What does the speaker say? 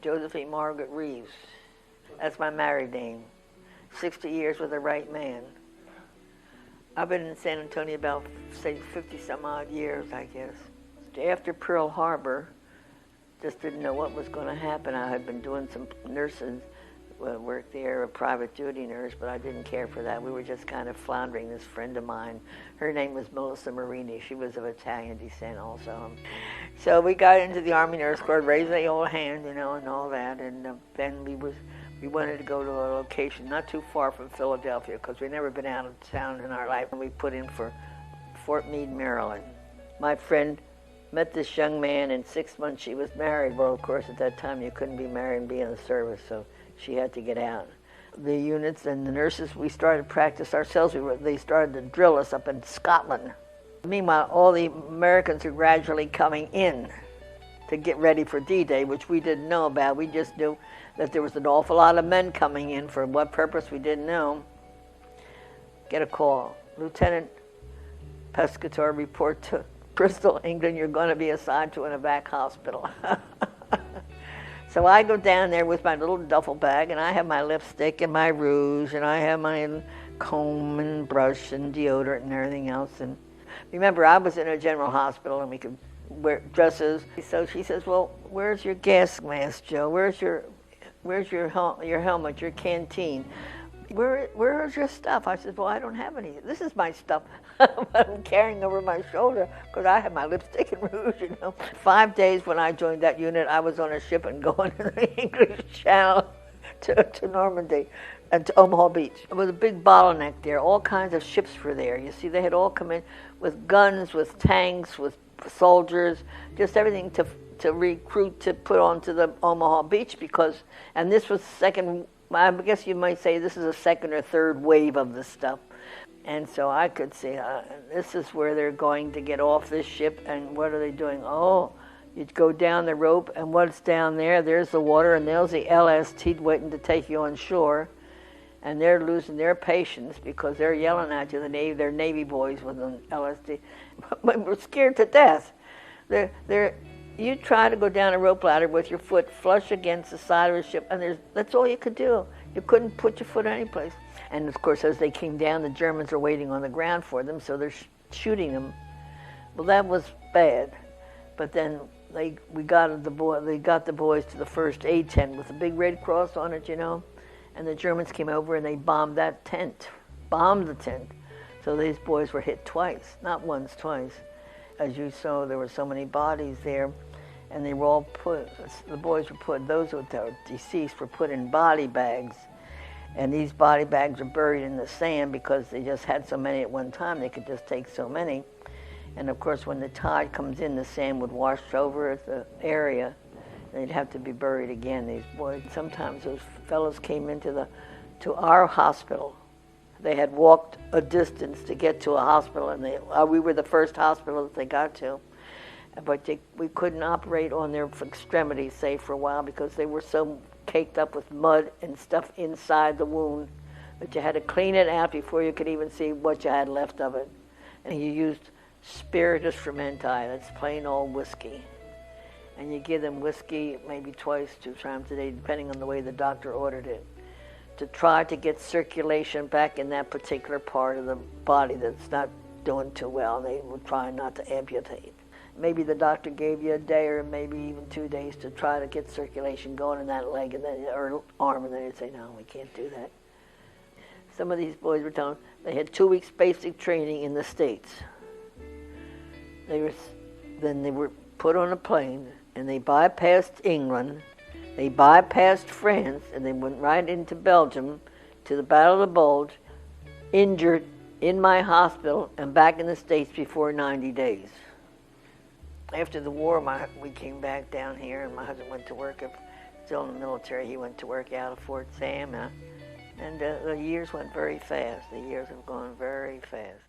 Joséphine Margaret Reaves. That's my married name. 60 years with the right man. I've been in San Antonio about, say, 50 some odd years, I guess. After Pearl Harbor, just didn't know what was going to happen. I had been doing some nursing work there, a private duty nurse, but I didn't care for that. We were just kind of floundering. This friend of mine, her name was Melissa Marini. She was of Italian descent also. So we got into the Army Nurse Corps, raised the old hand, you know, and all that. And then we wanted to go to a location not too far from Philadelphia because we'd never been out of town in our life. And we put in for Fort Meade, Maryland. My friend met this young man. In 6 months she was married. Well, of course, at that time you couldn't be married and be in the service, so she had to get out. The units and the nurses, we started to practice ourselves. They started to drill us up in Scotland. Meanwhile, all the Americans were gradually coming in to get ready for D-Day, which we didn't know about. We just knew that there was an awful lot of men coming in. For what purpose, we didn't know. Get a call. Lieutenant Pescatore, report to Bristol, England. You're going to be assigned to an evac hospital. So I go down there with my little duffel bag, and I have my lipstick and my rouge, and I have my comb and brush and deodorant and everything else. And remember, I was in a general hospital, and we could wear dresses. So she says, "Well, where's your gas mask, Joe? Where's your helmet, your canteen? Where's your stuff?" I said, "Well, I don't have any. This is my stuff." I'm carrying over my shoulder because I have my lipstick and rouge, you know. 5 days when I joined that unit, I was on a ship and going to the English Channel to Normandy and to Omaha Beach. It was a big bottleneck there. All kinds of ships were there. You see, they had all come in with guns, with tanks, with soldiers, just everything to recruit, to put onto the Omaha Beach because, and this was second, I guess you might say this is a second or third wave of this stuff. And so I could see, this is where they're going to get off this ship, and what are they doing? Oh, you go down the rope, and what's down there? There's the water, and there's the LST waiting to take you on shore. And they're losing their patience because they're yelling at you, they're Navy boys with an LSD. But we're scared to death. You try to go down a rope ladder with your foot flush against the side of a ship, and that's all you could do. You couldn't put your foot anyplace. And of course, as they came down, the Germans are waiting on the ground for them, so they're shooting them. Well, that was bad. But then they got the boys to the first aid tent with a big Red Cross on it, you know. And the Germans came over and they bombed that tent, bombed the tent. So these boys were hit twice, not once, twice. As you saw, there were so many bodies there, and they were all those who were deceased were put in body bags. And these body bags are buried in the sand because they just had so many at one time, they could just take so many. And of course, when the tide comes in, the sand would wash over the area. They'd have to be buried again, these boys. Sometimes those fellows came into to our hospital. They had walked a distance to get to a hospital, and we were the first hospital that they got to. But we couldn't operate on their extremities, say, for a while because they were so caked up with mud and stuff inside the wound that you had to clean it out before you could even see what you had left of it. And you used spiritus fermenti, that's plain old whiskey. And you give them whiskey maybe twice, 2 times a day, depending on the way the doctor ordered it, to try to get circulation back in that particular part of the body that's not doing too well. They were trying not to amputate. Maybe the doctor gave you a day or maybe even 2 days to try to get circulation going in that leg and then, or arm, and then they'd say, "No, we can't do that." Some of these boys were telling they had 2 weeks basic training in the States. Then they were put on a plane and they bypassed England, they bypassed France, and they went right into Belgium to the Battle of the Bulge, injured in my hospital and back in the States before 90 days. After the war, we came back down here, and my husband went to work, still in the military. He went to work out of Fort Sam, and the years went very fast. The years have gone very fast.